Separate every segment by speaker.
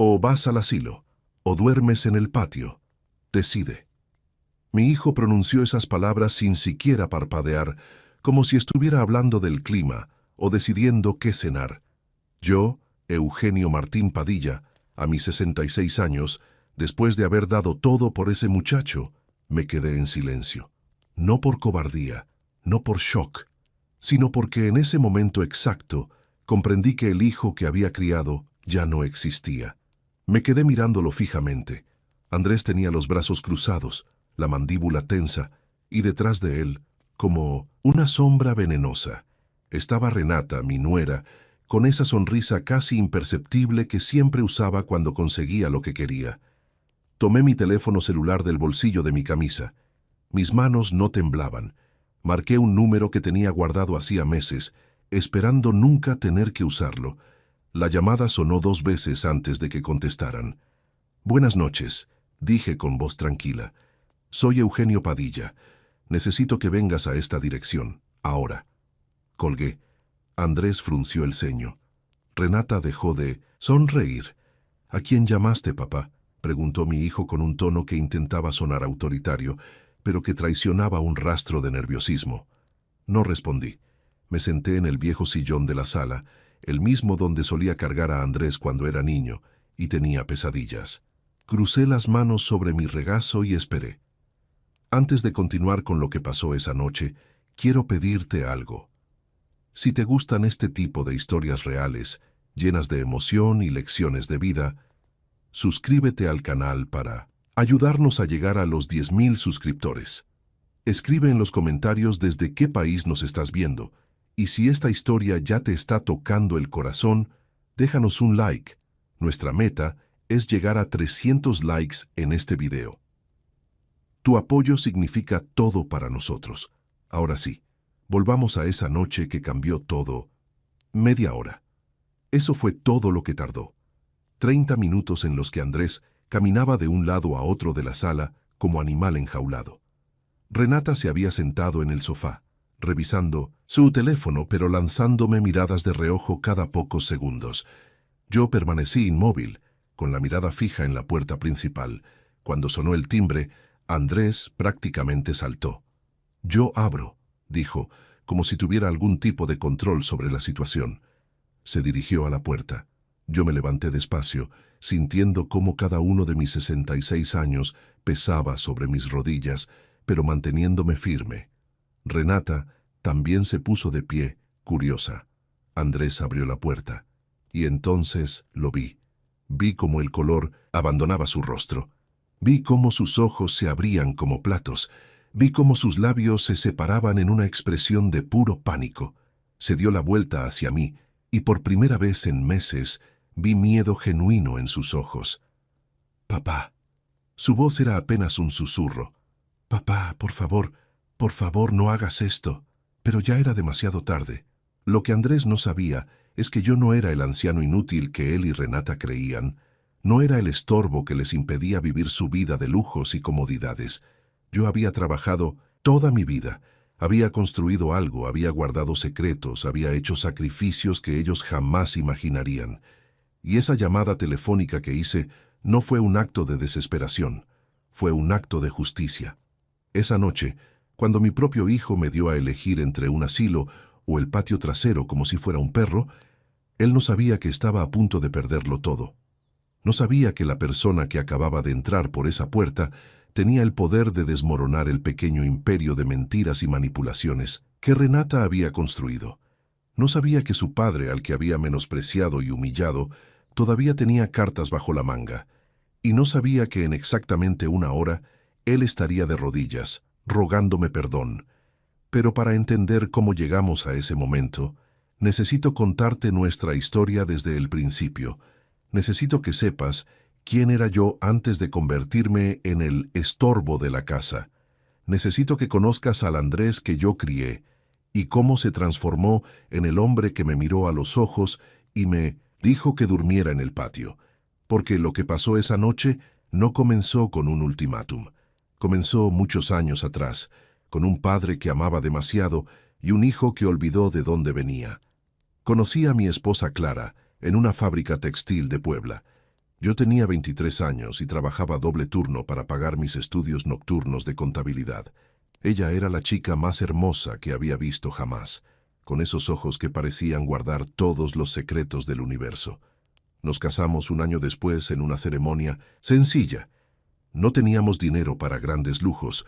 Speaker 1: O vas al asilo, o duermes en el patio. Decide. Mi hijo pronunció esas palabras sin siquiera parpadear, como si estuviera hablando del clima o decidiendo qué cenar. Yo, Eugenio Martín Padilla, a mis 66 años, después de haber dado todo por ese muchacho, me quedé en silencio. No por cobardía, no por shock, sino porque en ese momento exacto comprendí que el hijo que había criado ya no existía. Me quedé mirándolo fijamente. Andrés tenía los brazos cruzados, la mandíbula tensa, y detrás de él, como una sombra venenosa, estaba Renata, mi nuera, con esa sonrisa casi imperceptible que siempre usaba cuando conseguía lo que quería. Tomé mi teléfono celular del bolsillo de mi camisa. Mis manos no temblaban. Marqué un número que tenía guardado hacía meses, esperando nunca tener que usarlo. La llamada sonó 2 veces antes de que contestaran. «Buenas noches», dije con voz tranquila. «Soy Eugenio Padilla. Necesito que vengas a esta dirección, ahora». Colgué. Andrés frunció el ceño. Renata dejó de sonreír. «¿A quién llamaste, papá?», preguntó mi hijo con un tono que intentaba sonar autoritario, pero que traicionaba un rastro de nerviosismo. No respondí. Me senté en el viejo sillón de la sala, el mismo donde solía cargar a Andrés cuando era niño, y tenía pesadillas. Crucé las manos sobre mi regazo y esperé. Antes de continuar con lo que pasó esa noche, quiero pedirte algo. Si te gustan este tipo de historias reales, llenas de emoción y lecciones de vida, suscríbete al canal para ayudarnos a llegar a los 10,000 suscriptores. Escribe en los comentarios desde qué país nos estás viendo, y si esta historia ya te está tocando el corazón, déjanos un like. Nuestra meta es llegar a 300 likes en este video. Tu apoyo significa todo para nosotros. Ahora sí, volvamos a esa noche que cambió todo. Media hora. Eso fue todo lo que tardó. 30 minutos en los que Andrés caminaba de un lado a otro de la sala como animal enjaulado. Renata se había sentado en el sofá, revisando su teléfono pero lanzándome miradas de reojo cada pocos segundos. Yo permanecí inmóvil, con la mirada fija en la puerta principal. Cuando sonó el timbre, Andrés prácticamente saltó. «Yo abro», dijo, como si tuviera algún tipo de control sobre la situación. Se dirigió a la puerta. Yo me levanté despacio, sintiendo cómo cada uno de mis 66 años pesaba sobre mis rodillas, pero manteniéndome firme. Renata también se puso de pie, curiosa. Andrés abrió la puerta, y entonces lo vi. Vi cómo el color abandonaba su rostro. Vi cómo sus ojos se abrían como platos. Vi cómo sus labios se separaban en una expresión de puro pánico. Se dio la vuelta hacia mí, y por primera vez en meses vi miedo genuino en sus ojos. «Papá». Su voz era apenas un susurro. «Papá, por favor, no hagas esto». Pero ya era demasiado tarde. Lo que Andrés no sabía es que yo no era el anciano inútil que él y Renata creían. No era el estorbo que les impedía vivir su vida de lujos y comodidades. Yo había trabajado toda mi vida. Había construido algo, había guardado secretos, había hecho sacrificios que ellos jamás imaginarían. Y esa llamada telefónica que hice no fue un acto de desesperación, fue un acto de justicia. Esa noche, cuando mi propio hijo me dio a elegir entre un asilo o el patio trasero como si fuera un perro, él no sabía que estaba a punto de perderlo todo. No sabía que la persona que acababa de entrar por esa puerta tenía el poder de desmoronar el pequeño imperio de mentiras y manipulaciones que Renata había construido. No sabía que su padre, al que había menospreciado y humillado, todavía tenía cartas bajo la manga. Y no sabía que en exactamente 1 hora él estaría de rodillas, rogándome perdón. Pero para entender cómo llegamos a ese momento, necesito contarte nuestra historia desde el principio. Necesito que sepas quién era yo antes de convertirme en el estorbo de la casa. Necesito que conozcas al Andrés que yo crié y cómo se transformó en el hombre que me miró a los ojos y me dijo que durmiera en el patio. Porque lo que pasó esa noche no comenzó con un ultimátum. Comenzó muchos años atrás, con un padre que amaba demasiado y un hijo que olvidó de dónde venía. Conocí a mi esposa Clara en una fábrica textil de Puebla. Yo tenía 23 años y trabajaba doble turno para pagar mis estudios nocturnos de contabilidad. Ella era la chica más hermosa que había visto jamás, con esos ojos que parecían guardar todos los secretos del universo. Nos casamos un año después en una ceremonia sencilla. No teníamos dinero para grandes lujos,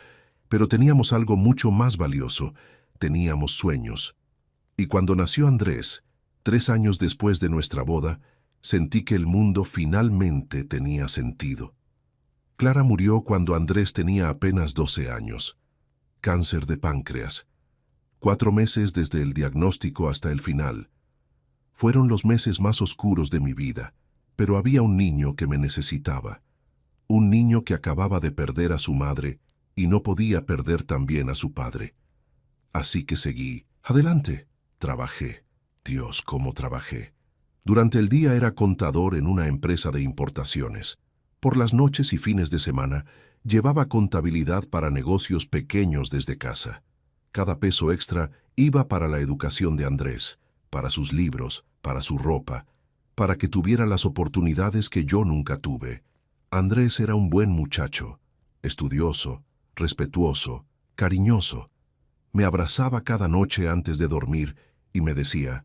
Speaker 1: pero teníamos algo mucho más valioso. Teníamos sueños. Y cuando nació Andrés, 3 años después de nuestra boda, sentí que el mundo finalmente tenía sentido. Clara murió cuando Andrés tenía apenas 12 años. Cáncer de páncreas. 4 meses desde el diagnóstico hasta el final. Fueron los meses más oscuros de mi vida, pero había un niño que me necesitaba. Un niño que acababa de perder a su madre y no podía perder también a su padre. Así que seguí. Adelante. Trabajé. Dios, cómo trabajé. Durante el día era contador en una empresa de importaciones. Por las noches y fines de semana, llevaba contabilidad para negocios pequeños desde casa. Cada peso extra iba para la educación de Andrés, para sus libros, para su ropa, para que tuviera las oportunidades que yo nunca tuve. Andrés era un buen muchacho, estudioso, respetuoso, cariñoso. Me abrazaba cada noche antes de dormir y me decía,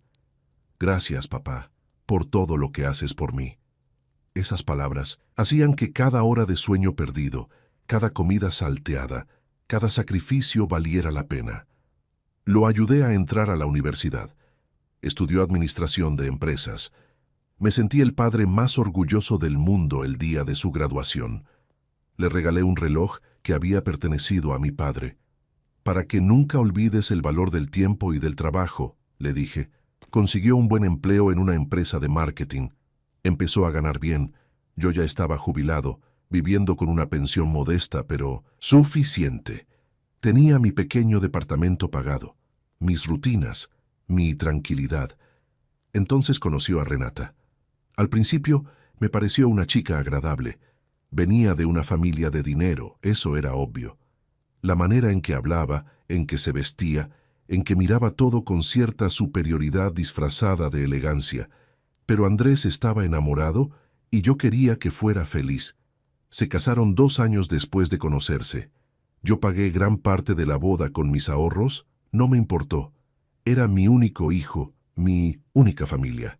Speaker 1: «Gracias, papá, por todo lo que haces por mí». Esas palabras hacían que cada hora de sueño perdido, cada comida salteada, cada sacrificio valiera la pena. Lo ayudé a entrar a la universidad. Estudió administración de empresas. Me sentí el padre más orgulloso del mundo el día de su graduación. Le regalé un reloj que había pertenecido a mi padre. «Para que nunca olvides el valor del tiempo y del trabajo», le dije. Consiguió un buen empleo en una empresa de marketing. Empezó a ganar bien. Yo ya estaba jubilado, viviendo con una pensión modesta, pero suficiente. Tenía mi pequeño departamento pagado, mis rutinas, mi tranquilidad. Entonces conoció a Renata. Al principio me pareció una chica agradable. Venía de una familia de dinero, eso era obvio. La manera en que hablaba, en que se vestía, en que miraba todo con cierta superioridad disfrazada de elegancia. Pero Andrés estaba enamorado y yo quería que fuera feliz. Se casaron 2 años después de conocerse. Yo pagué gran parte de la boda con mis ahorros, no me importó. Era mi único hijo, mi única familia.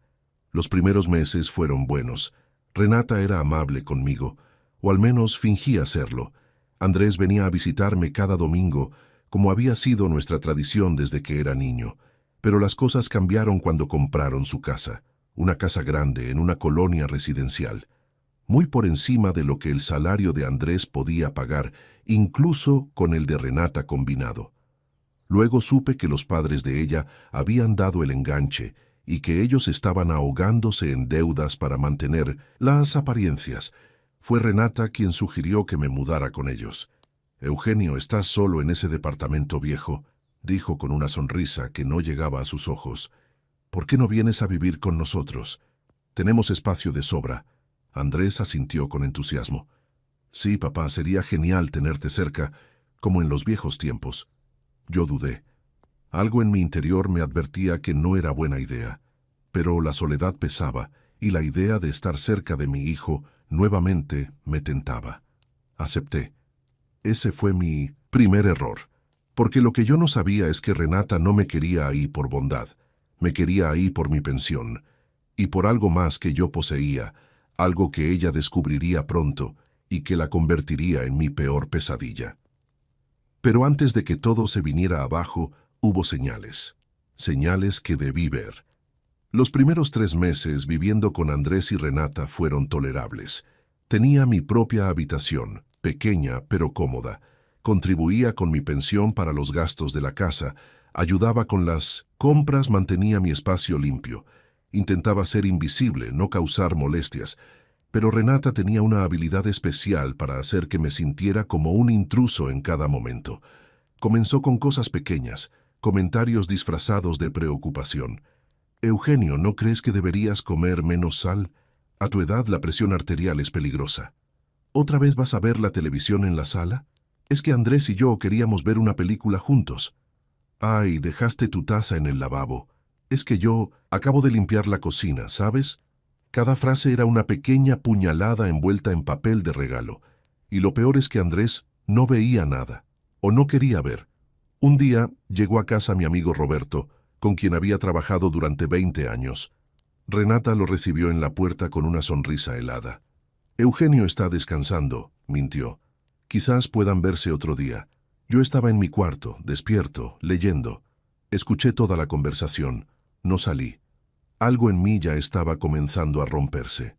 Speaker 1: Los primeros meses fueron buenos. Renata era amable conmigo, o al menos fingía serlo. Andrés venía a visitarme cada domingo, como había sido nuestra tradición desde que era niño. Pero las cosas cambiaron cuando compraron su casa, una casa grande en una colonia residencial, muy por encima de lo que el salario de Andrés podía pagar, incluso con el de Renata combinado. Luego supe que los padres de ella habían dado el enganche y que ellos estaban ahogándose en deudas para mantener las apariencias. Fue Renata quien sugirió que me mudara con ellos. «Eugenio, estás solo en ese departamento viejo», dijo con una sonrisa que no llegaba a sus ojos. «¿Por qué no vienes a vivir con nosotros? Tenemos espacio de sobra». Andrés asintió con entusiasmo. «Sí, papá, sería genial tenerte cerca, como en los viejos tiempos». Yo dudé. Algo en mi interior me advertía que no era buena idea, pero la soledad pesaba y la idea de estar cerca de mi hijo nuevamente me tentaba. Acepté. Ese fue mi primer error, porque lo que yo no sabía es que Renata no me quería ahí por bondad, me quería ahí por mi pensión, y por algo más que yo poseía, algo que ella descubriría pronto y que la convertiría en mi peor pesadilla. Pero antes de que todo se viniera abajo, hubo señales que debí ver. Los primeros 3 meses viviendo con Andrés y Renata fueron tolerables. Tenía mi propia habitación, pequeña pero cómoda. Contribuía con mi pensión para los gastos de la casa, ayudaba con las compras, mantenía mi espacio limpio. Intentaba ser invisible, no causar molestias. Pero Renata tenía una habilidad especial para hacer que me sintiera como un intruso en cada momento. Comenzó con cosas pequeñas, comentarios disfrazados de preocupación. «Eugenio, ¿no crees que deberías comer menos sal? A tu edad la presión arterial es peligrosa. ¿Otra vez vas a ver la televisión en la sala? Es que Andrés y yo queríamos ver una película juntos. Ay, dejaste tu taza en el lavabo. Es que yo acabo de limpiar la cocina, ¿sabes? Cada frase era una pequeña puñalada envuelta en papel de regalo. Y lo peor es que Andrés no veía nada, o no quería ver. Un día llegó a casa mi amigo Roberto, con quien había trabajado durante 20 años. Renata lo recibió en la puerta con una sonrisa helada. Eugenio está descansando, mintió. Quizás puedan verse otro día. Yo estaba en mi cuarto, despierto, leyendo. Escuché toda la conversación. No salí. Algo en mí ya estaba comenzando a romperse.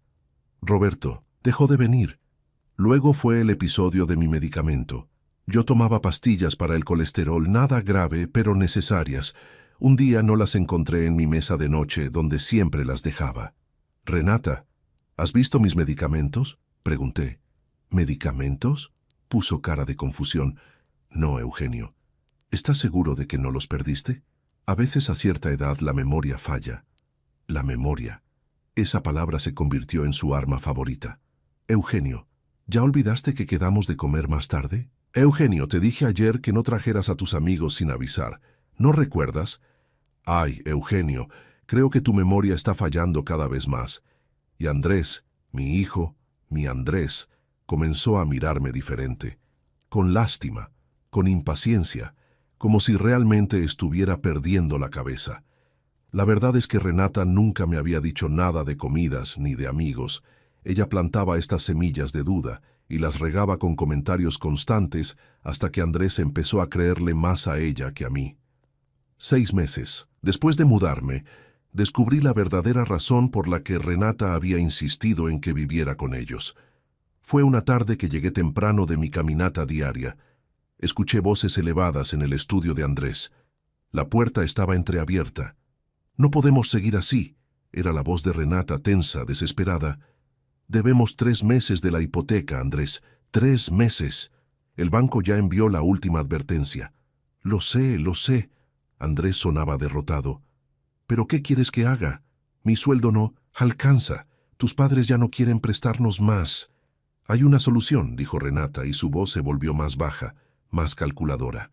Speaker 1: Roberto dejó de venir. Luego fue el episodio de mi medicamento. Yo tomaba pastillas para el colesterol, nada grave, pero necesarias. Un día no las encontré en mi mesa de noche, donde siempre las dejaba. Renata, ¿has visto mis medicamentos?, pregunté. ¿Medicamentos?, puso cara de confusión. No, Eugenio. ¿Estás seguro de que no los perdiste? A veces a cierta edad la memoria falla. La memoria. Esa palabra se convirtió en su arma favorita. Eugenio, ¿ya olvidaste que quedamos de comer más tarde? Eugenio, te dije ayer que no trajeras a tus amigos sin avisar. ¿No recuerdas? Ay, Eugenio, creo que tu memoria está fallando cada vez más. Y Andrés, mi hijo, mi Andrés, comenzó a mirarme diferente, con lástima, con impaciencia, como si realmente estuviera perdiendo la cabeza. La verdad es que Renata nunca me había dicho nada de comidas ni de amigos. Ella plantaba estas semillas de duda y las regaba con comentarios constantes hasta que Andrés empezó a creerle más a ella que a mí. 6 meses después de mudarme, descubrí la verdadera razón por la que Renata había insistido en que viviera con ellos. Fue una tarde que llegué temprano de mi caminata diaria. Escuché voces elevadas en el estudio de Andrés. La puerta estaba entreabierta. «No podemos seguir así», era la voz de Renata, tensa, desesperada. «Debemos 3 meses de la hipoteca, Andrés. 3 meses. El banco ya envió la última advertencia». Lo sé, lo sé». Andrés sonaba derrotado. «¿Pero qué quieres que haga? Mi sueldo no alcanza. Tus padres ya no quieren prestarnos más». «Hay una solución», dijo Renata, y su voz se volvió más baja, más calculadora.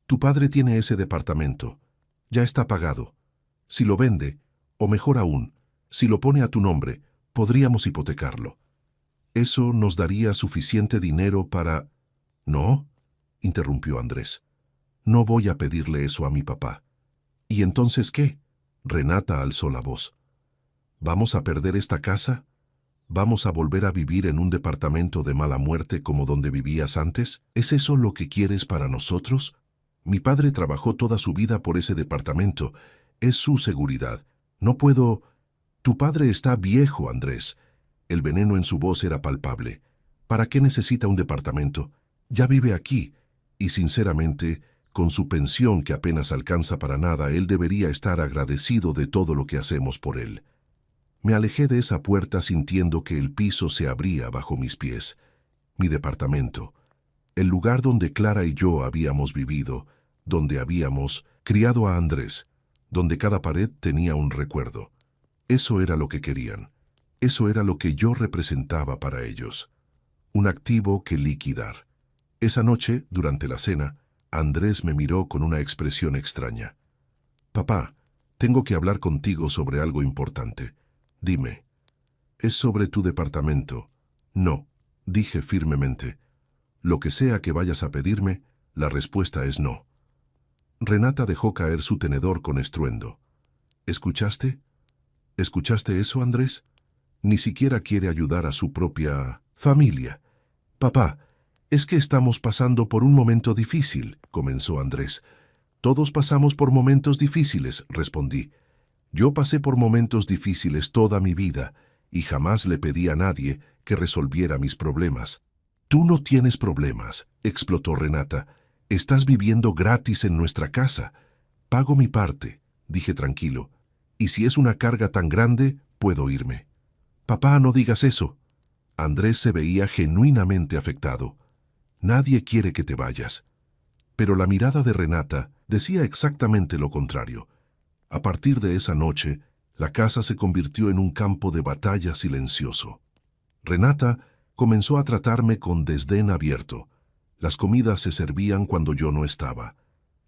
Speaker 1: «Tu padre tiene ese departamento. Ya está pagado. Si lo vende, o mejor aún, si lo pone a tu nombre, podríamos hipotecarlo. Eso nos daría suficiente dinero para...» «No», interrumpió Andrés. «No voy a pedirle eso a mi papá». «¿Y entonces qué?», Renata alzó la voz. «¿Vamos a perder esta casa? ¿Vamos a volver a vivir en un departamento de mala muerte como donde vivías antes? ¿Es eso lo que quieres para nosotros? Mi padre trabajó toda su vida por ese departamento. Es su seguridad. No puedo...» «Tu padre está viejo, Andrés». El veneno en su voz era palpable. «¿Para qué necesita un departamento? Ya vive aquí. Y sinceramente, con su pensión que apenas alcanza para nada, él debería estar agradecido de todo lo que hacemos por él». Me alejé de esa puerta sintiendo que el piso se abría bajo mis pies. Mi departamento. El lugar donde Clara y yo habíamos vivido, donde habíamos criado a Andrés, donde cada pared tenía un recuerdo. Eso era lo que querían. Eso era lo que yo representaba para ellos. Un activo que liquidar. Esa noche, durante la cena, Andrés me miró con una expresión extraña. «Papá, tengo que hablar contigo sobre algo importante. Dime». «Es sobre tu departamento». «No», dije firmemente. «Lo que sea que vayas a pedirme, la respuesta es no». Renata dejó caer su tenedor con estruendo. «¿Escuchaste? ¿Escuchaste eso, Andrés? Ni siquiera quiere ayudar a su propia familia». «Papá, es que estamos pasando por un momento difícil», comenzó Andrés. «Todos pasamos por momentos difíciles», respondí. «Yo pasé por momentos difíciles toda mi vida y jamás le pedí a nadie que resolviera mis problemas». «Tú no tienes problemas», explotó Renata. «Estás viviendo gratis en nuestra casa». «Pago mi parte», dije tranquilo. «Y si es una carga tan grande, puedo irme». «Papá, no digas eso». Andrés se veía genuinamente afectado. «Nadie quiere que te vayas». Pero la mirada de Renata decía exactamente lo contrario. A partir de esa noche, la casa se convirtió en un campo de batalla silencioso. Renata comenzó a tratarme con desdén abierto. Las comidas se servían cuando yo no estaba.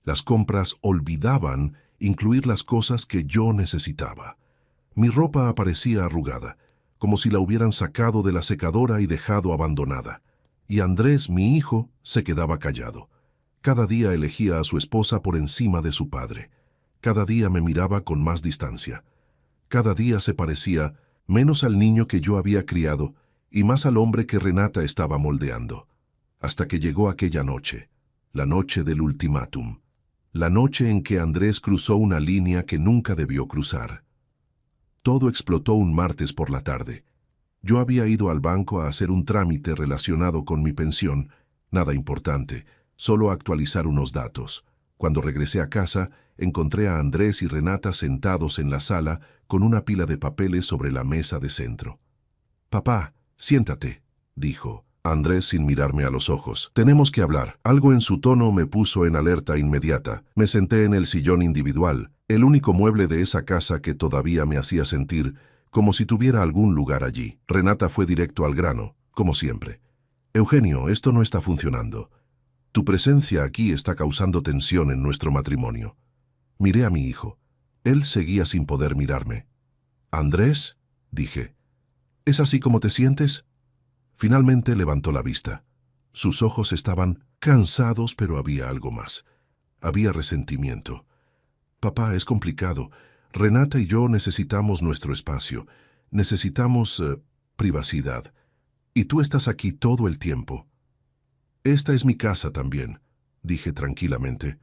Speaker 1: Las compras olvidaban incluir las cosas que yo necesitaba. Mi ropa aparecía arrugada, como si la hubieran sacado de la secadora y dejado abandonada. Y Andrés, mi hijo, se quedaba callado. Cada día elegía a su esposa por encima de su padre. Cada día me miraba con más distancia. Cada día se parecía menos al niño que yo había criado y más al hombre que Renata estaba moldeando. Hasta que llegó aquella noche, la noche del ultimátum, la noche en que Andrés cruzó una línea que nunca debió cruzar. Todo explotó un martes por la tarde. Yo había ido al banco a hacer un trámite relacionado con mi pensión, nada importante, solo actualizar unos datos. Cuando regresé a casa, encontré a Andrés y Renata sentados en la sala con una pila de papeles sobre la mesa de centro. «Papá, siéntate», dijo Andrés sin mirarme a los ojos. «Tenemos que hablar». Algo en su tono me puso en alerta inmediata. Me senté en el sillón individual, el único mueble de esa casa que todavía me hacía sentir como si tuviera algún lugar allí. Renata fue directo al grano, como siempre. «Eugenio, esto no está funcionando. Tu presencia aquí está causando tensión en nuestro matrimonio». Miré a mi hijo. Él seguía sin poder mirarme. «Andrés», dije, «¿es así como te sientes?» Finalmente levantó la vista. Sus ojos estaban cansados, pero había algo más. Había resentimiento. «Papá, es complicado. Renata y yo necesitamos nuestro espacio. Necesitamos privacidad. Y tú estás aquí todo el tiempo». «Esta es mi casa también», dije tranquilamente.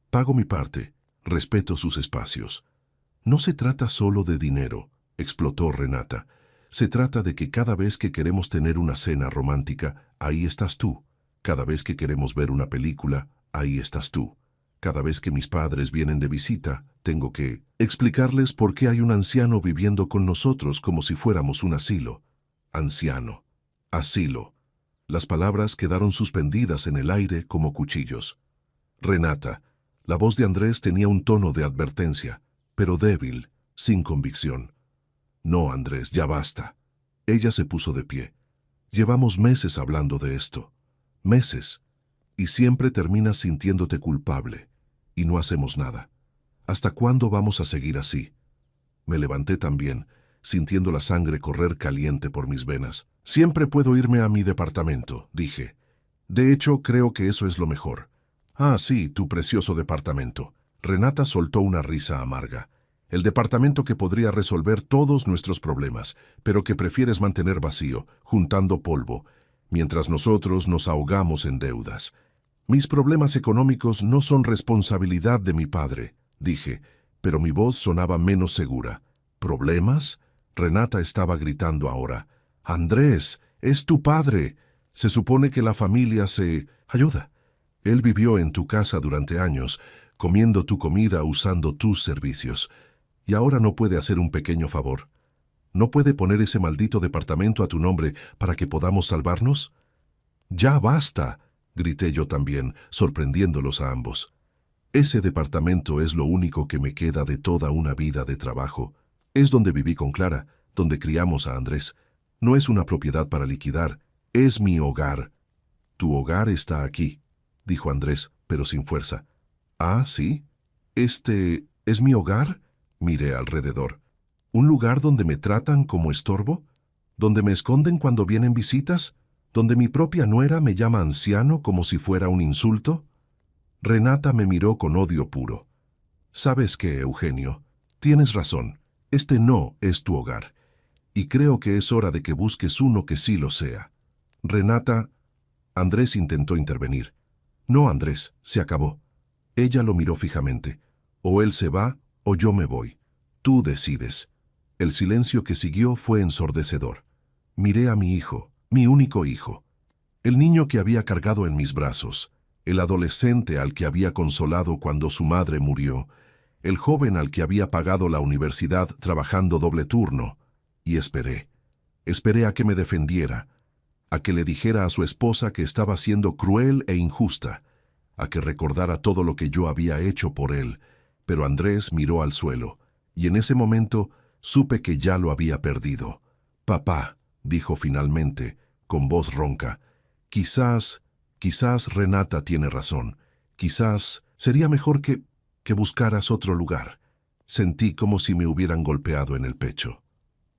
Speaker 1: «Pago mi parte. Respeto sus espacios». «No se trata solo de dinero», explotó Renata. «Se trata de que cada vez que queremos tener una cena romántica, ahí estás tú. Cada vez que queremos ver una película, ahí estás tú. Cada vez que mis padres vienen de visita, tengo que explicarles por qué hay un anciano viviendo con nosotros como si fuéramos un asilo». Anciano. Asilo. Las palabras quedaron suspendidas en el aire como cuchillos. «Renata». La voz de Andrés tenía un tono de advertencia, pero débil, sin convicción. «No, Andrés, ya basta». Ella se puso de pie. «Llevamos meses hablando de esto. Meses. Y siempre terminas sintiéndote culpable. Y no hacemos nada. ¿Hasta cuándo vamos a seguir así?» Me levanté también, sintiendo la sangre correr caliente por mis venas. «Siempre puedo irme a mi departamento», dije. «De hecho, creo que eso es lo mejor». «Ah, sí, tu precioso departamento». Renata soltó una risa amarga. «El departamento que podría resolver todos nuestros problemas, pero que prefieres mantener vacío, juntando polvo, mientras nosotros nos ahogamos en deudas». «Mis problemas económicos no son responsabilidad de mi padre», dije, pero mi voz sonaba menos segura. «¿Problemas?». Renata estaba gritando ahora. «Andrés, es tu padre. Se supone que la familia se ayuda. Él vivió en tu casa durante años, comiendo tu comida usando tus servicios. Y ahora no puede hacer un pequeño favor. ¿No puede poner ese maldito departamento a tu nombre para que podamos salvarnos?». «Ya basta», grité yo también, sorprendiéndolos a ambos. «Ese departamento es lo único que me queda de toda una vida de trabajo. Es donde viví con Clara, donde criamos a Andrés. No es una propiedad para liquidar, es mi hogar». «Tu hogar está aquí», dijo Andrés, pero sin fuerza. «¿Ah, sí? ¿Este es mi hogar?». Miré alrededor. ¿Un lugar donde me tratan como estorbo? ¿Donde me esconden cuando vienen visitas? ¿Donde mi propia nuera me llama anciano como si fuera un insulto? Renata me miró con odio puro. «¿Sabes qué, Eugenio? Tienes razón. Este no es tu hogar. Y creo que es hora de que busques uno que sí lo sea». «Renata». Andrés intentó intervenir. «No, Andrés, se acabó». Ella lo miró fijamente. «O él se va, o yo me voy. Tú decides». El silencio que siguió fue ensordecedor. Miré a mi hijo, mi único hijo. El niño que había cargado en mis brazos, el adolescente al que había consolado cuando su madre murió, el joven al que había pagado la universidad trabajando doble turno. Y esperé. Esperé a que me defendiera, a que le dijera a su esposa que estaba siendo cruel e injusta, a que recordara todo lo que yo había hecho por él, pero Andrés miró al suelo, y en ese momento supe que ya lo había perdido. «Papá», dijo finalmente, con voz ronca, quizás Renata tiene razón. Quizás sería mejor que buscaras otro lugar». Sentí como si me hubieran golpeado en el pecho.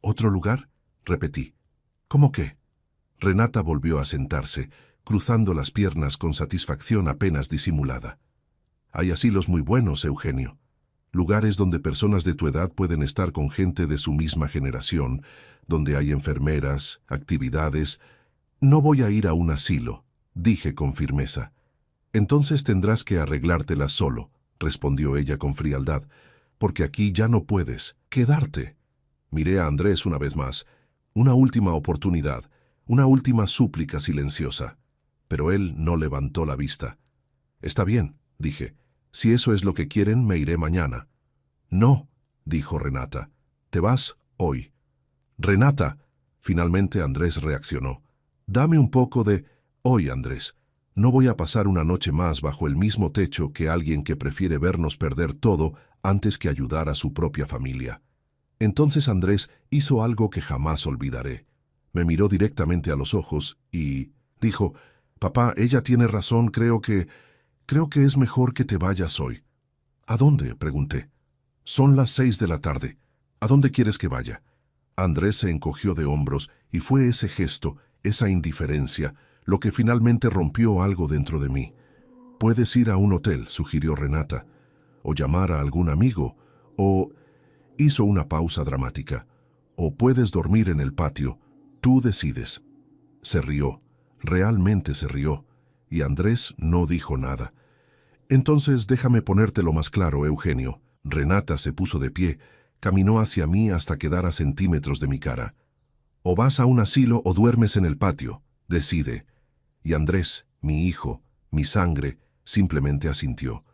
Speaker 1: ¿Otro lugar? Repetí. ¿Cómo qué? Renata volvió a sentarse, cruzando las piernas con satisfacción apenas disimulada. Hay asilos muy buenos, Eugenio. Lugares donde personas de tu edad pueden estar con gente de su misma generación, donde hay enfermeras, actividades. No voy a ir a un asilo, dije con firmeza. Entonces tendrás que arreglártelas solo, respondió ella con frialdad, porque aquí ya no puedes quedarte. Miré a Andrés una vez más, una última oportunidad, una última súplica silenciosa. Pero él no levantó la vista. Está bien, dije. Si eso es lo que quieren, me iré mañana. No, dijo Renata. Te vas hoy. Renata. Finalmente Andrés reaccionó. Dame un poco de... Hoy, Andrés. No voy a pasar una noche más bajo el mismo techo que alguien que prefiere vernos perder todo antes que ayudar a su propia familia. Entonces Andrés hizo algo que jamás olvidaré. Me miró directamente a los ojos y dijo, «Papá, ella tiene razón, creo que es mejor que te vayas hoy». «¿A dónde?», pregunté. «Son las 6 de la tarde. ¿A dónde quieres que vaya?». Andrés se encogió de hombros y fue ese gesto, esa indiferencia, lo que finalmente rompió algo dentro de mí. «Puedes ir a un hotel», sugirió Renata, «o llamar a algún amigo, o...». Hizo una pausa dramática. «O puedes dormir en el patio. Tú decides». Se rió. Realmente se rió. Y Andrés no dijo nada. «Entonces déjame ponértelo más claro, Eugenio». Renata se puso de pie, caminó hacia mí hasta quedar a centímetros de mi cara. «O vas a un asilo o duermes en el patio. Decide». Y Andrés, mi hijo, mi sangre, simplemente asintió.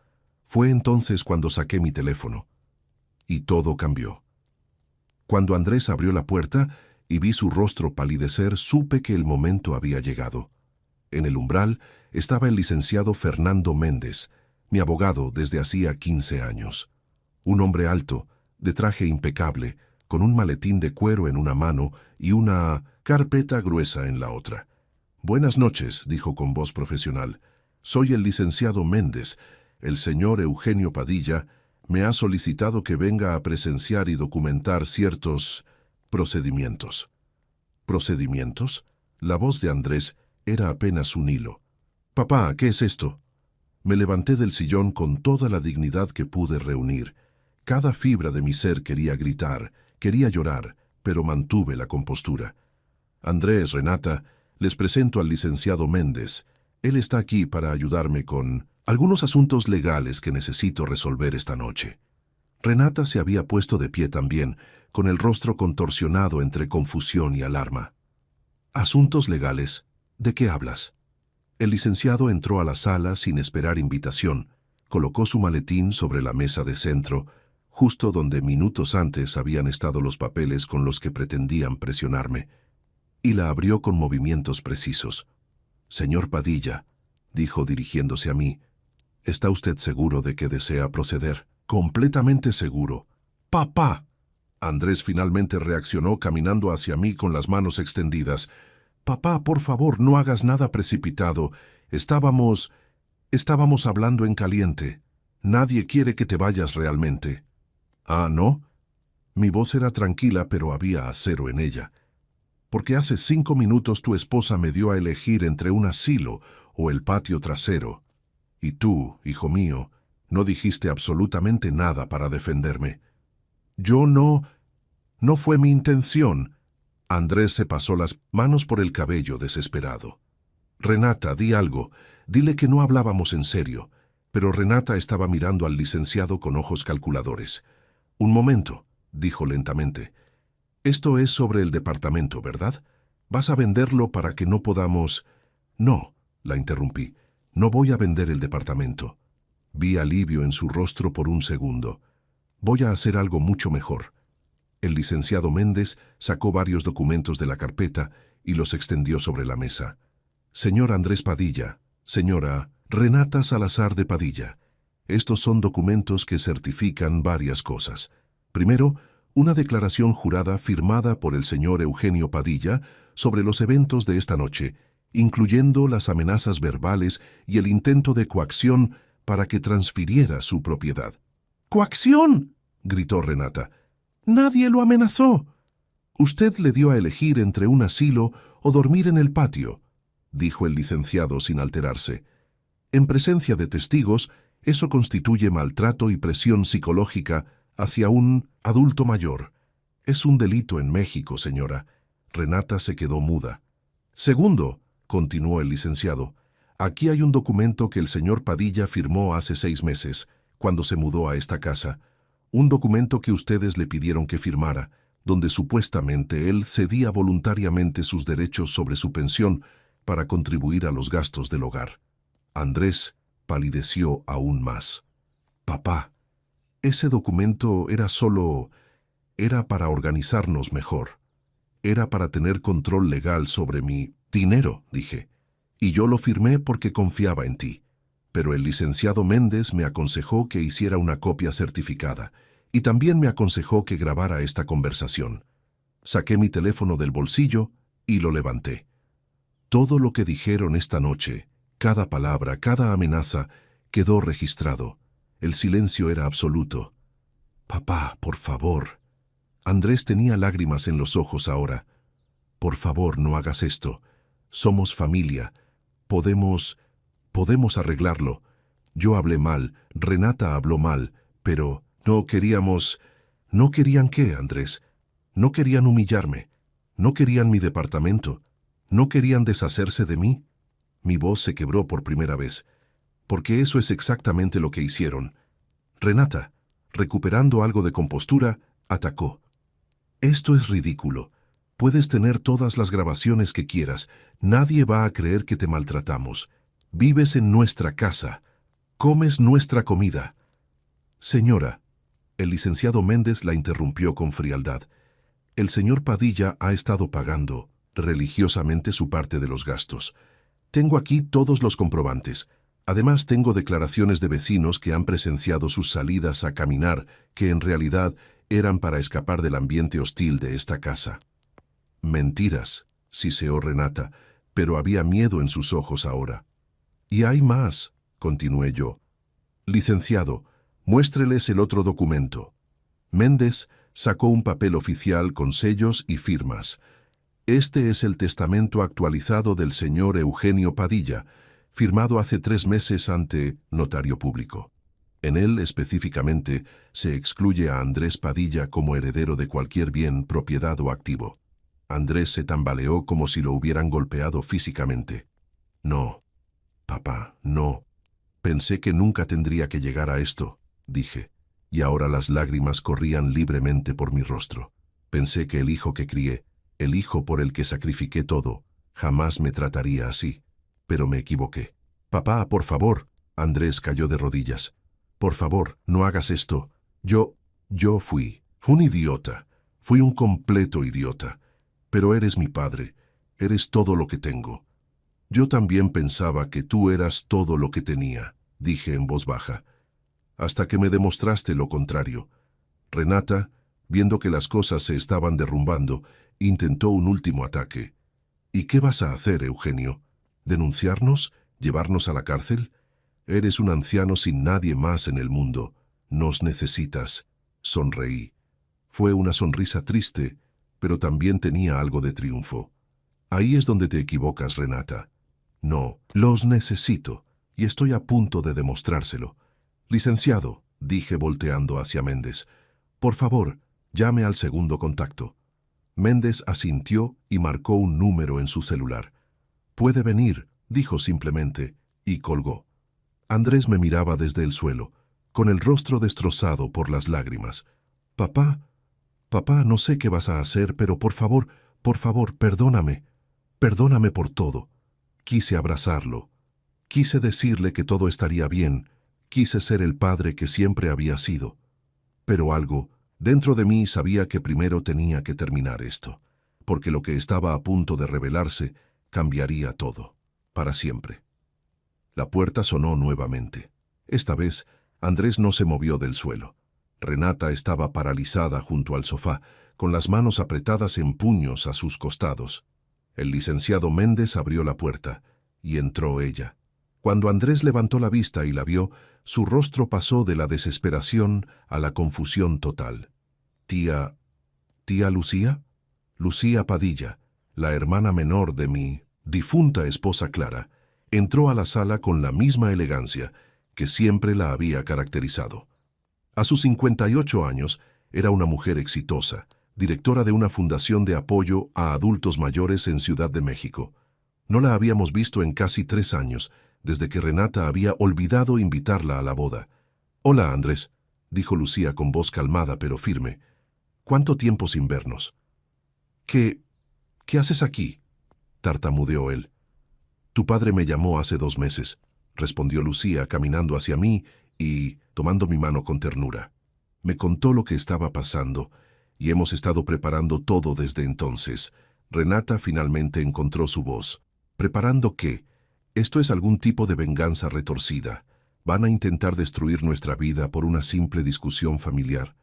Speaker 1: Fue entonces cuando saqué mi teléfono. Y todo cambió. Cuando Andrés abrió la puerta y vi su rostro palidecer, supe que el momento había llegado. En el umbral estaba el licenciado Fernando Méndez, mi abogado desde hacía 15 años. Un hombre alto, de traje impecable, con un maletín de cuero en una mano y una carpeta gruesa en la otra. «Buenas noches», dijo con voz profesional. «Soy el licenciado Méndez. El señor Eugenio Padilla me ha solicitado que venga a presenciar y documentar ciertos procedimientos». ¿Procedimientos? La voz de Andrés era apenas un hilo. «Papá, ¿qué es esto?». Me levanté del sillón con toda la dignidad que pude reunir. Cada fibra de mi ser quería gritar, quería llorar, pero mantuve la compostura. «Andrés, Renata, les presento al licenciado Méndez. Él está aquí para ayudarme con algunos asuntos legales que necesito resolver esta noche». Renata se había puesto de pie también, con el rostro contorsionado entre confusión y alarma. «¿Asuntos legales? ¿De qué hablas?». El licenciado entró a la sala sin esperar invitación, colocó su maletín sobre la mesa de centro, justo donde minutos antes habían estado los papeles con los que pretendían presionarme, y la abrió con movimientos precisos. «Señor Padilla», dijo dirigiéndose a mí, «¿está usted seguro de que desea proceder?». «Completamente seguro». «¡Papá!». Andrés finalmente reaccionó caminando hacia mí con las manos extendidas. «Papá, por favor, no hagas nada precipitado. Estábamos hablando en caliente. Nadie quiere que te vayas realmente». «¿Ah, no?». Mi voz era tranquila, pero había acero en ella. «Porque hace 5 minutos tu esposa me dio a elegir entre un asilo o el patio trasero. Y tú, hijo mío, no dijiste absolutamente nada para defenderme». «Yo no fue mi intención». Andrés se pasó las manos por el cabello desesperado. «Renata, di algo. Dile que no hablábamos en serio». Pero Renata estaba mirando al licenciado con ojos calculadores. «Un momento», dijo lentamente. «Esto es sobre el departamento, ¿verdad? ¿Vas a venderlo para que no podamos...». «No», la interrumpí. «No voy a vender el departamento». Vi alivio en su rostro por un segundo. «Voy a hacer algo mucho mejor». El licenciado Méndez sacó varios documentos de la carpeta y los extendió sobre la mesa. «Señor Andrés Padilla, señora Renata Salazar de Padilla, estos son documentos que certifican varias cosas. Primero, una declaración jurada firmada por el señor Eugenio Padilla sobre los eventos de esta noche, incluyendo las amenazas verbales y el intento de coacción para que transfiriera su propiedad». «¿Coacción?», gritó Renata. «Nadie lo amenazó. Usted le dio a elegir entre un asilo o dormir en el patio», dijo el licenciado sin alterarse. «En presencia de testigos, eso constituye maltrato y presión psicológica hacia un adulto mayor. Es un delito en México, señora». Renata se quedó muda. «Segundo», continuó el licenciado, «aquí hay un documento que el señor Padilla firmó hace 6 meses, cuando se mudó a esta casa. Un documento que ustedes le pidieron que firmara, donde supuestamente él cedía voluntariamente sus derechos sobre su pensión para contribuir a los gastos del hogar». Andrés palideció aún más. «Papá, ese documento era para organizarnos mejor. Era para tener control legal sobre mi dinero», dije. «Y yo lo firmé porque confiaba en ti. Pero el licenciado Méndez me aconsejó que hiciera una copia certificada y también me aconsejó que grabara esta conversación. Saqué mi teléfono del bolsillo y lo levanté. Todo lo que dijeron esta noche, cada palabra, cada amenaza, quedó registrado. El silencio era absoluto. «Papá, por favor». Andrés tenía lágrimas en los ojos ahora. «Por favor, no hagas esto. Somos familia. Podemos arreglarlo. Yo hablé mal, Renata habló mal, pero no queríamos... ¿No querían qué, Andrés? No querían humillarme. No querían mi departamento. No querían deshacerse de mí». Mi voz se quebró por primera vez, porque eso es exactamente lo que hicieron. Renata, recuperando algo de compostura, atacó. «Esto es ridículo. Puedes tener todas las grabaciones que quieras. Nadie va a creer que te maltratamos. Vives en nuestra casa. Comes nuestra comida». «Señora», el licenciado Méndez la interrumpió con frialdad, «el señor Padilla ha estado pagando religiosamente su parte de los gastos. Tengo aquí todos los comprobantes. Además, tengo declaraciones de vecinos que han presenciado sus salidas a caminar, que en realidad eran para escapar del ambiente hostil de esta casa». «Mentiras», siseó Renata, pero había miedo en sus ojos ahora. «Y hay más», continué yo. «Licenciado, muéstreles el otro documento». Méndez sacó un papel oficial con sellos y firmas. «Este es el testamento actualizado del señor Eugenio Padilla, firmado hace 3 meses ante notario público. En él, específicamente, se excluye a Andrés Padilla como heredero de cualquier bien, propiedad o activo». Andrés se tambaleó como si lo hubieran golpeado físicamente. «No, papá, no. Pensé que nunca tendría que llegar a esto», dije, y ahora las lágrimas corrían libremente por mi rostro. Pensé que el hijo que crié, el hijo por el que sacrifiqué todo, jamás me trataría así, pero me equivoqué. «Papá, por favor», Andrés cayó de rodillas. «Por favor, no hagas esto. Yo fui un idiota. Fui un completo idiota. Pero eres mi padre. Eres todo lo que tengo». «Yo también pensaba que tú eras todo lo que tenía», dije en voz baja, «hasta que me demostraste lo contrario». Renata, viendo que las cosas se estaban derrumbando, intentó un último ataque. «¿Y qué vas a hacer, Eugenio? ¿Denunciarnos? ¿Llevarnos a la cárcel? Eres un anciano sin nadie más en el mundo. Nos necesitas». Sonreí. Fue una sonrisa triste, pero también tenía algo de triunfo. «Ahí es donde te equivocas, Renata. No, los necesito, y estoy a punto de demostrárselo. Licenciado», dije volteando hacia Méndez, «por favor, llame al segundo contacto». Méndez asintió y marcó un número en su celular. «Puede venir», dijo simplemente, y colgó. Andrés me miraba desde el suelo, con el rostro destrozado por las lágrimas. «Papá, papá, no sé qué vas a hacer, pero por favor, perdóname. Perdóname por todo». Quise abrazarlo. Quise decirle que todo estaría bien. Quise ser el padre que siempre había sido. Pero algo, dentro de mí, sabía que primero tenía que terminar esto, porque lo que estaba a punto de revelarse cambiaría todo, para siempre. La puerta sonó nuevamente. Esta vez, Andrés no se movió del suelo. Renata estaba paralizada junto al sofá, con las manos apretadas en puños a sus costados. El licenciado Méndez abrió la puerta, y entró ella. Cuando Andrés levantó la vista y la vio, su rostro pasó de la desesperación a la confusión total. ¿Tía Lucía? Lucía Padilla, la hermana menor de mi difunta esposa Clara, entró a la sala con la misma elegancia que siempre la había caracterizado. A sus 58 años, era una mujer exitosa, directora de una fundación de apoyo a adultos mayores en Ciudad de México. No la habíamos visto en casi 3 años, desde que Renata había olvidado invitarla a la boda. «Hola, Andrés», dijo Lucía con voz calmada pero firme. «¿Cuánto tiempo sin vernos?» ¿Qué haces aquí?», tartamudeó él. «Tu padre me llamó hace 2 meses», respondió Lucía caminando hacia mí y tomando mi mano con ternura. Me contó lo que estaba pasando y hemos estado preparando todo desde entonces. Renata finalmente encontró su voz. ¿Preparando qué? Esto es algún tipo de venganza retorcida. Van a intentar destruir nuestra vida por una simple discusión familiar.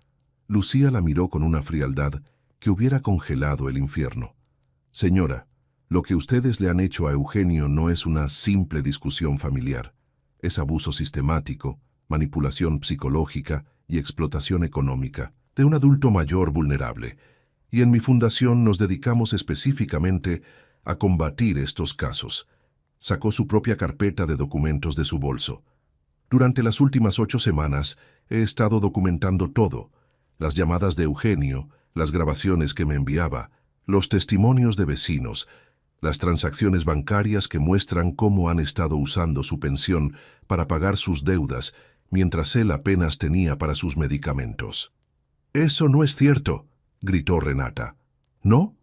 Speaker 1: Lucía la miró con una frialdad que hubiera congelado el infierno. «Señora, lo que ustedes le han hecho a Eugenio no es una simple discusión familiar. Es abuso sistemático, manipulación psicológica y explotación económica de un adulto mayor vulnerable. Y en mi fundación nos dedicamos específicamente a combatir estos casos». Sacó su propia carpeta de documentos de su bolso. «Durante las últimas 8 semanas he estado documentando todo. Las llamadas de Eugenio, las grabaciones que me enviaba, los testimonios de vecinos, las transacciones bancarias que muestran cómo han estado usando su pensión para pagar sus deudas, mientras él apenas tenía para sus medicamentos». «Eso no es cierto», gritó Renata. «¿No?».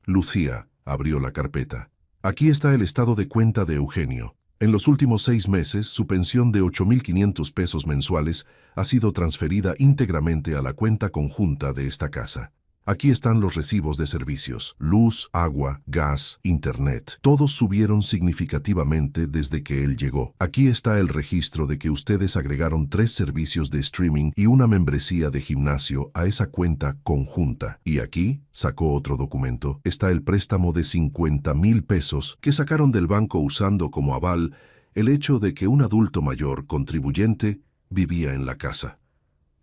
Speaker 1: Lucía abrió la carpeta. «Aquí está el estado de cuenta de Eugenio. En los últimos 6 meses, su pensión de 8,500 pesos mensuales ha sido transferida íntegramente a la cuenta conjunta de esta casa. Aquí están los recibos de servicios: luz, agua, gas, internet. Todos subieron significativamente desde que él llegó. Aquí está el registro de que ustedes agregaron 3 servicios de streaming y una membresía de gimnasio a esa cuenta conjunta. Y aquí», sacó otro documento, «está el préstamo de 50,000 pesos que sacaron del banco usando como aval el hecho de que un adulto mayor contribuyente vivía en la casa».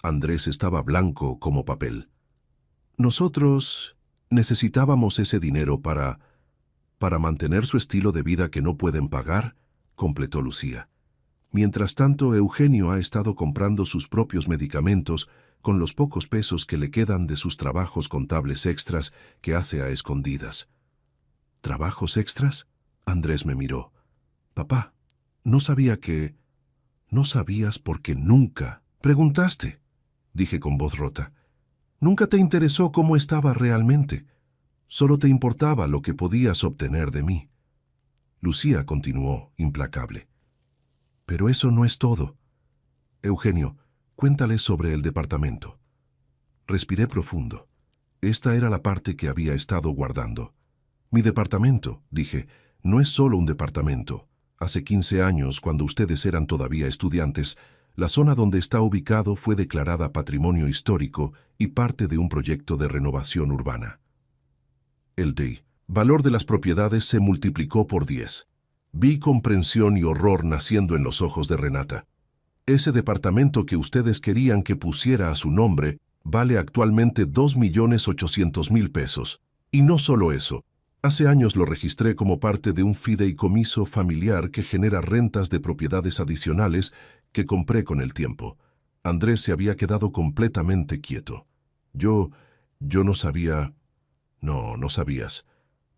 Speaker 1: Andrés estaba blanco como papel. «Nosotros necesitábamos ese dinero para mantener su estilo de vida que no pueden pagar», completó Lucía. «Mientras tanto, Eugenio ha estado comprando sus propios medicamentos con los pocos pesos que le quedan de sus trabajos contables extras que hace a escondidas». «¿Trabajos extras?», Andrés me miró. «Papá, no sabía que... No sabías porque nunca preguntaste», dije con voz rota. «Nunca te interesó cómo estaba realmente. Solo te importaba lo que podías obtener de mí». Lucía continuó, implacable. «Pero eso no es todo. Eugenio, cuéntale sobre el departamento». Respiré profundo. Esta era la parte que había estado guardando. «Mi departamento», dije, «no es solo un departamento. Hace 15 años, cuando ustedes eran todavía estudiantes, la zona donde está ubicado fue declarada Patrimonio Histórico y parte de un proyecto de renovación urbana». El valor de las propiedades se multiplicó por 10. Vi comprensión y horror naciendo en los ojos de Renata. «Ese departamento que ustedes querían que pusiera a su nombre vale actualmente 2,800,000 pesos. Y no solo eso. Hace años lo registré como parte de un fideicomiso familiar que genera rentas de propiedades adicionales que compré con el tiempo». Andrés se había quedado completamente quieto. Yo no sabía... No sabías.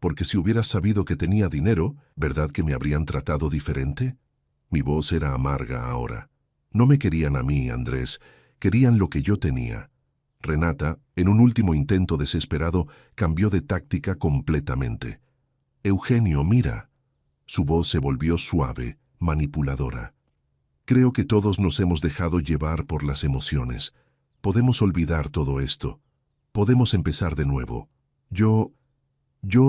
Speaker 1: Porque si hubieras sabido que tenía dinero, ¿verdad que me habrían tratado diferente? Mi voz era amarga ahora. No me querían a mí, Andrés. Querían lo que yo tenía. Renata, en un último intento desesperado, cambió de táctica completamente. «Eugenio, mira». Su voz se volvió suave, manipuladora. «Creo que todos nos hemos dejado llevar por las emociones. Podemos olvidar todo esto. Podemos empezar de nuevo. Yo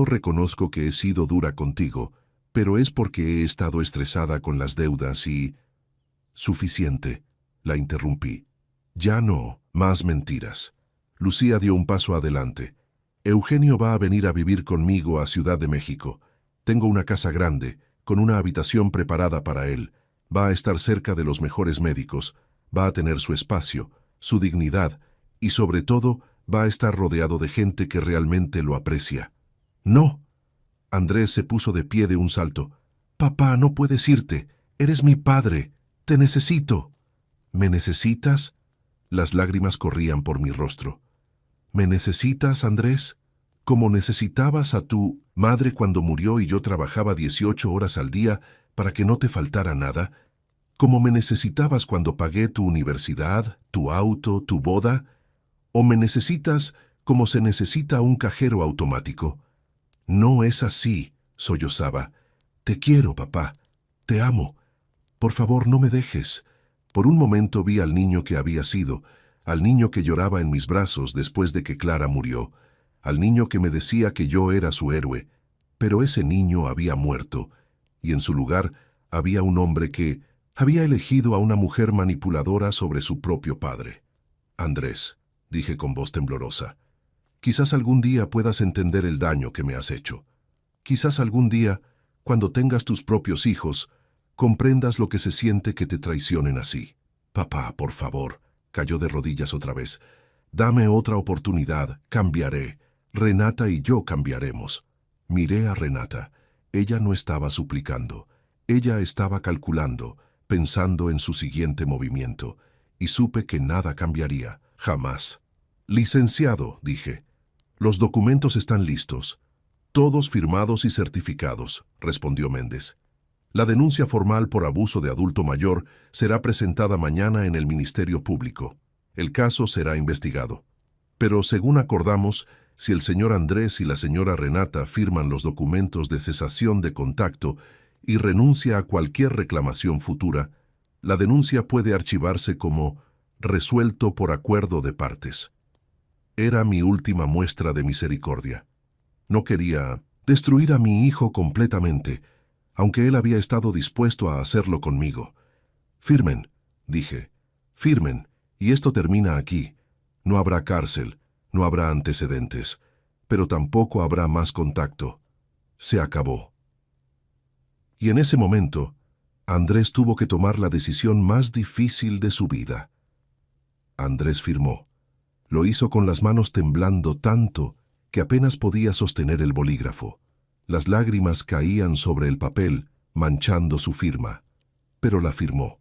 Speaker 1: reconozco que he sido dura contigo, pero es porque he estado estresada con las deudas y...». «Suficiente», la interrumpí. «Ya no, más mentiras». Lucía dio un paso adelante. «Eugenio va a venir a vivir conmigo a Ciudad de México. Tengo una casa grande, con una habitación preparada para él, va a estar cerca de los mejores médicos, va a tener su espacio, su dignidad y sobre todo va a estar rodeado de gente que realmente lo aprecia. ¡No! Andrés se puso de pie de un salto. «Papá, no puedes irte. Eres mi padre. Te necesito». «¿Me necesitas?» Las lágrimas corrían por mi rostro. «¿Me necesitas, Andrés? Como necesitabas a tu madre cuando murió y yo trabajaba 18 horas al día para que no te faltara nada. ¿Como me necesitabas cuando pagué tu universidad, tu auto, tu boda? ¿O me necesitas como se necesita un cajero automático?» «No es así», sollozaba. «Te quiero, papá. Te amo. Por favor, no me dejes». Por un momento vi al niño que había sido, al niño que lloraba en mis brazos después de que Clara murió, al niño que me decía que yo era su héroe, pero ese niño había muerto, y en su lugar había un hombre que había elegido a una mujer manipuladora sobre su propio padre. «Andrés», dije con voz temblorosa, «quizás algún día puedas entender el daño que me has hecho. Quizás algún día, cuando tengas tus propios hijos, comprendas lo que se siente que te traicionen así». «Papá, por favor», cayó de rodillas otra vez. «Dame otra oportunidad, cambiaré. Renata y yo cambiaremos». Miré a Renata. Ella no estaba suplicando. Ella estaba calculando, pensando en su siguiente movimiento, y supe que nada cambiaría, jamás. «Licenciado», dije, «los documentos están listos». «Todos firmados y certificados», respondió Méndez. «La denuncia formal por abuso de adulto mayor será presentada mañana en el Ministerio Público. El caso será investigado. Pero según acordamos, si el señor Andrés y la señora Renata firman los documentos de cesación de contacto y renuncia a cualquier reclamación futura, la denuncia puede archivarse como resuelto por acuerdo de partes». Era mi última muestra de misericordia. No quería destruir a mi hijo completamente, aunque él había estado dispuesto a hacerlo conmigo. «Firmen», dije, «firmen, y esto termina aquí. No habrá cárcel, no habrá antecedentes, pero tampoco habrá más contacto. Se acabó». Y en ese momento, Andrés tuvo que tomar la decisión más difícil de su vida. Andrés firmó. Lo hizo con las manos temblando tanto que apenas podía sostener el bolígrafo. Las lágrimas caían sobre el papel, manchando su firma. Pero la firmó.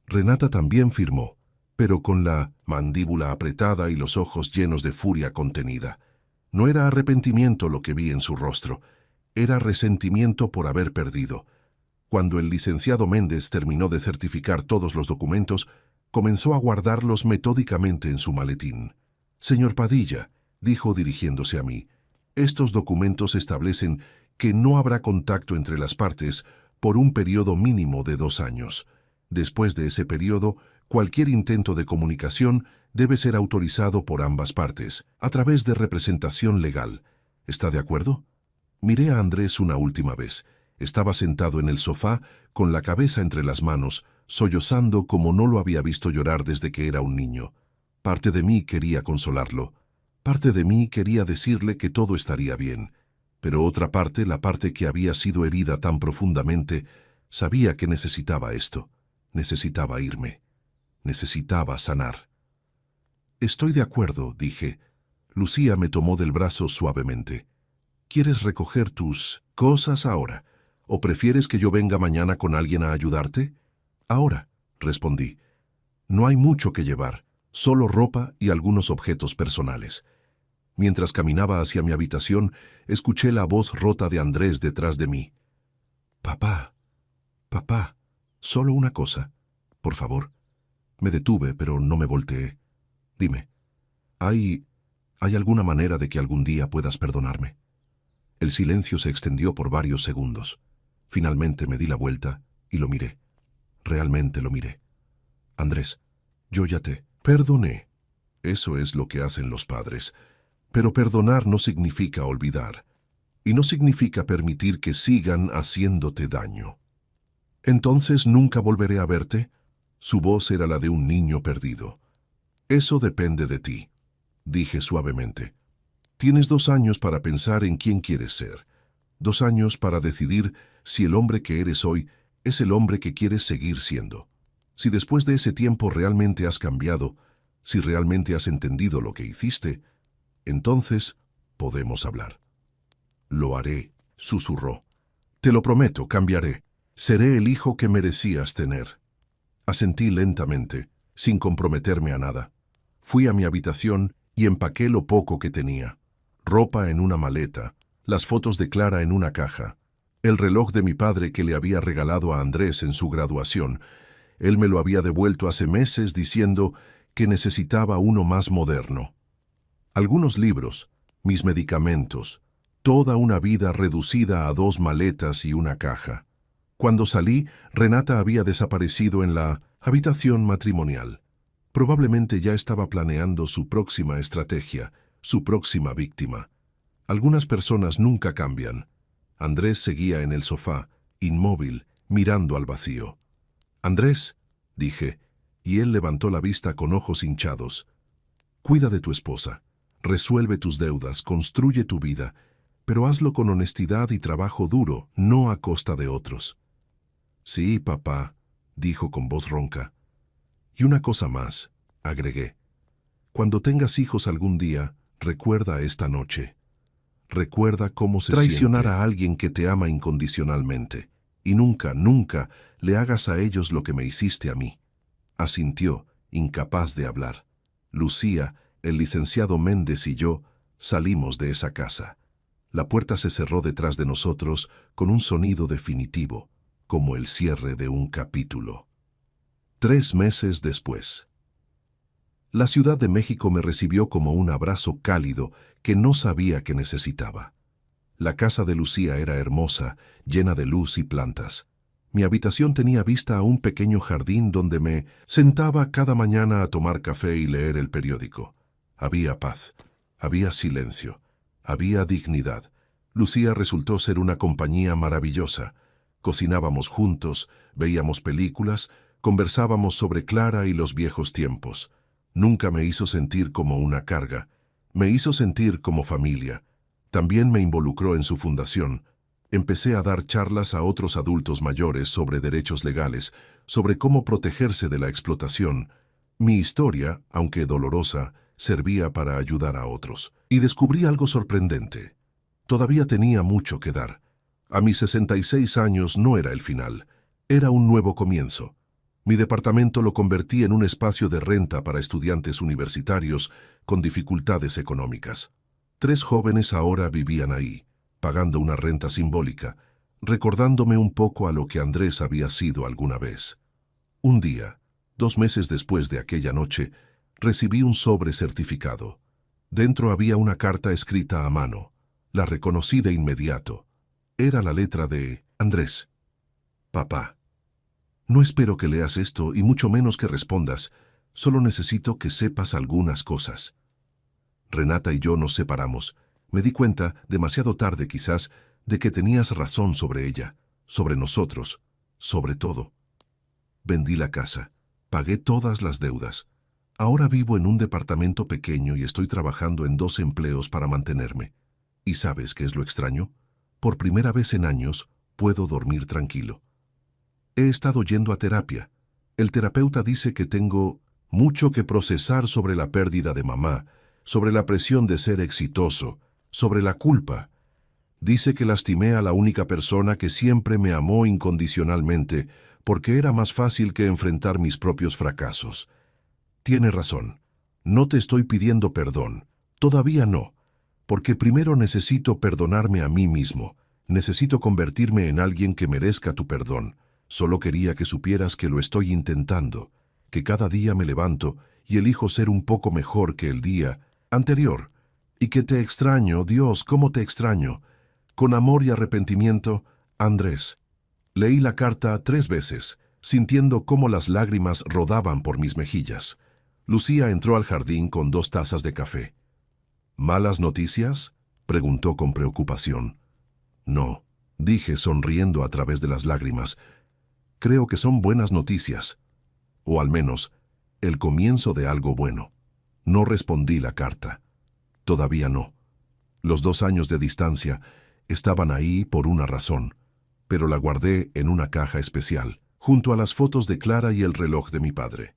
Speaker 1: Renata también firmó, pero con la mandíbula apretada y los ojos llenos de furia contenida. No era arrepentimiento lo que vi en su rostro, era resentimiento por haber perdido. Cuando el licenciado Méndez terminó de certificar todos los documentos, comenzó a guardarlos metódicamente en su maletín. «Señor Padilla», dijo dirigiéndose a mí, «estos documentos establecen que no habrá contacto entre las partes por un periodo mínimo de 2 años. Después de ese periodo, cualquier intento de comunicación debe ser autorizado por ambas partes, a través de representación legal. ¿Está de acuerdo?» Miré a Andrés una última vez. Estaba sentado en el sofá, con la cabeza entre las manos, sollozando como no lo había visto llorar desde que era un niño. Parte de mí quería consolarlo. Parte de mí quería decirle que todo estaría bien. Pero otra parte, la parte que había sido herida tan profundamente, sabía que necesitaba esto. Necesitaba irme. Necesitaba sanar. «Estoy de acuerdo», dije. Lucía me tomó del brazo suavemente. «¿Quieres recoger tus cosas ahora? ¿O prefieres que yo venga mañana con alguien a ayudarte?» «Ahora», respondí. «No hay mucho que llevar, solo ropa y algunos objetos personales». Mientras caminaba hacia mi habitación, escuché la voz rota de Andrés detrás de mí. «Papá, papá, solo una cosa, por favor». Me detuve, pero no me volteé. «Dime, ¿hay alguna manera de que algún día puedas perdonarme?» El silencio se extendió por varios segundos. Finalmente me di la vuelta y lo miré. Realmente lo miré. «Andrés, yo ya te perdoné. Eso es lo que hacen los padres. Pero perdonar no significa olvidar, y no significa permitir que sigan haciéndote daño». «¿Entonces nunca volveré a verte?» Su voz era la de un niño perdido. «Eso depende de ti», dije suavemente. «Tienes 2 años para pensar en quién quieres ser. 2 años para decidir si el hombre que eres hoy es el hombre que quieres seguir siendo. Si después de ese tiempo realmente has cambiado, si realmente has entendido lo que hiciste, entonces podemos hablar. Lo haré, susurró. Te lo prometo, cambiaré. Seré el hijo que merecías tener. Asentí lentamente, sin comprometerme a nada. Fui a mi habitación y empaqué lo poco que tenía. Ropa en una maleta, las fotos de Clara en una caja, el reloj de mi padre que le había regalado a Andrés en su graduación. Él me lo había devuelto hace meses diciendo que necesitaba uno más moderno. Algunos libros, mis medicamentos, toda una vida reducida a 2 maletas y una caja. Cuando salí, Renata había desaparecido en la habitación matrimonial. Probablemente ya estaba planeando su próxima estrategia, su próxima víctima. Algunas personas nunca cambian. Andrés seguía en el sofá, inmóvil, mirando al vacío. «Andrés», dije, y él levantó la vista con ojos hinchados. «Cuida de tu esposa, resuelve tus deudas, construye tu vida, pero hazlo con honestidad y trabajo duro, no a costa de otros». «Sí, papá», dijo con voz ronca. «Y una cosa más», agregué. «Cuando tengas hijos algún día, recuerda esta noche. Recuerda cómo se traicionar a alguien que te ama incondicionalmente, y nunca, nunca le hagas a ellos lo que me hiciste a mí». Asintió, incapaz de hablar. Lucía, el licenciado Méndez y yo salimos de esa casa. La puerta se cerró detrás de nosotros con un sonido definitivo, como el cierre de un capítulo. 3 meses después. La Ciudad de México me recibió como un abrazo cálido que no sabía que necesitaba. La casa de Lucía era hermosa, llena de luz y plantas. Mi habitación tenía vista a un pequeño jardín donde me sentaba cada mañana a tomar café y leer el periódico. Había paz, había silencio, había dignidad. Lucía resultó ser una compañía maravillosa. Cocinábamos juntos, veíamos películas, conversábamos sobre Clara y los viejos tiempos. Nunca me hizo sentir como una carga. Me hizo sentir como familia. También me involucró en su fundación. Empecé a dar charlas a otros adultos mayores sobre derechos legales, sobre cómo protegerse de la explotación. Mi historia, aunque dolorosa, servía para ayudar a otros. Y descubrí algo sorprendente. Todavía tenía mucho que dar. A mis 66 años no era el final. Era un nuevo comienzo. Mi departamento lo convertí en un espacio de renta para estudiantes universitarios con dificultades económicas. 3 jóvenes ahora vivían ahí, pagando una renta simbólica, recordándome un poco a lo que Andrés había sido alguna vez. Un día, 2 meses después de aquella noche, recibí un sobre certificado. Dentro había una carta escrita a mano. La reconocí de inmediato. Era la letra de Andrés. «Papá, no espero que leas esto y mucho menos que respondas. Solo necesito que sepas algunas cosas. Renata y yo nos separamos. Me di cuenta, demasiado tarde quizás, de que tenías razón sobre ella, sobre nosotros, sobre todo. Vendí la casa, pagué todas las deudas. Ahora vivo en un departamento pequeño y estoy trabajando en 2 empleos para mantenerme. ¿Y sabes qué es lo extraño? Por primera vez en años, puedo dormir tranquilo. He estado yendo a terapia. El terapeuta dice que tengo mucho que procesar sobre la pérdida de mamá, sobre la presión de ser exitoso, sobre la culpa. Dice que lastimé a la única persona que siempre me amó incondicionalmente, porque era más fácil que enfrentar mis propios fracasos. Tiene razón. No te estoy pidiendo perdón. Todavía no. Porque primero necesito perdonarme a mí mismo. Necesito convertirme en alguien que merezca tu perdón. Solo quería que supieras que lo estoy intentando, que cada día me levanto y elijo ser un poco mejor que el día anterior, y que te extraño, Dios, cómo te extraño. Con amor y arrepentimiento, Andrés. Leí la carta 3 veces, sintiendo cómo las lágrimas rodaban por mis mejillas. Lucía entró al jardín con 2 tazas de café. ¿Malas noticias?, preguntó con preocupación. No, dije sonriendo a través de las lágrimas. Creo que son buenas noticias. O al menos, el comienzo de algo bueno. No respondí la carta. Todavía no. Los 2 años de distancia, Estaban ahí por una razón, pero la guardé en una caja especial, junto a las fotos de Clara y el reloj de mi padre.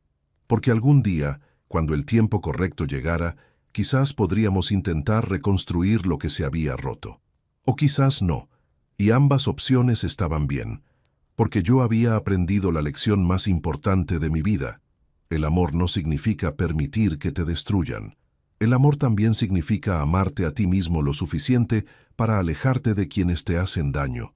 Speaker 1: Porque algún día, cuando el tiempo correcto llegara, quizás podríamos intentar reconstruir lo que se había roto. O quizás no, y ambas opciones estaban bien, porque yo había aprendido la lección más importante de mi vida. El amor no significa permitir que te destruyan. El amor también significa amarte a ti mismo lo suficiente para alejarte de quienes te hacen daño.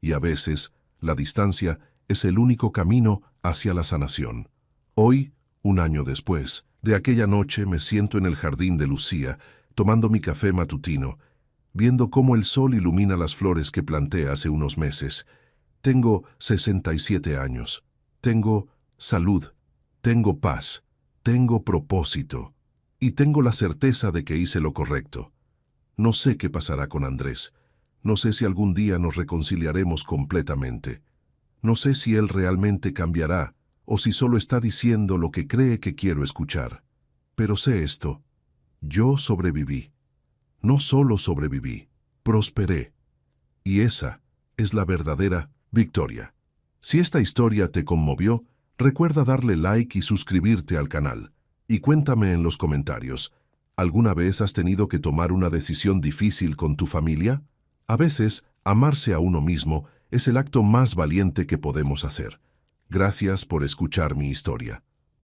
Speaker 1: Y a veces, la distancia es el único camino hacia la sanación. Hoy, un año después, de aquella noche me siento en el jardín de Lucía, tomando mi café matutino, viendo cómo el sol ilumina las flores que planté hace unos meses. Tengo 67 años. Tengo salud. Tengo paz. Tengo propósito. Y tengo la certeza de que hice lo correcto. No sé qué pasará con Andrés. No sé si algún día nos reconciliaremos completamente. No sé si él realmente cambiará o si solo está diciendo lo que cree que quiero escuchar. Pero sé esto. Yo sobreviví. No solo sobreviví, prosperé. Y esa es la verdadera victoria. Si esta historia te conmovió, recuerda darle like y suscribirte al canal. Y cuéntame en los comentarios, ¿alguna vez has tenido que tomar una decisión difícil con tu familia? A veces, amarse a uno mismo es el acto más valiente que podemos hacer. Gracias por escuchar mi historia.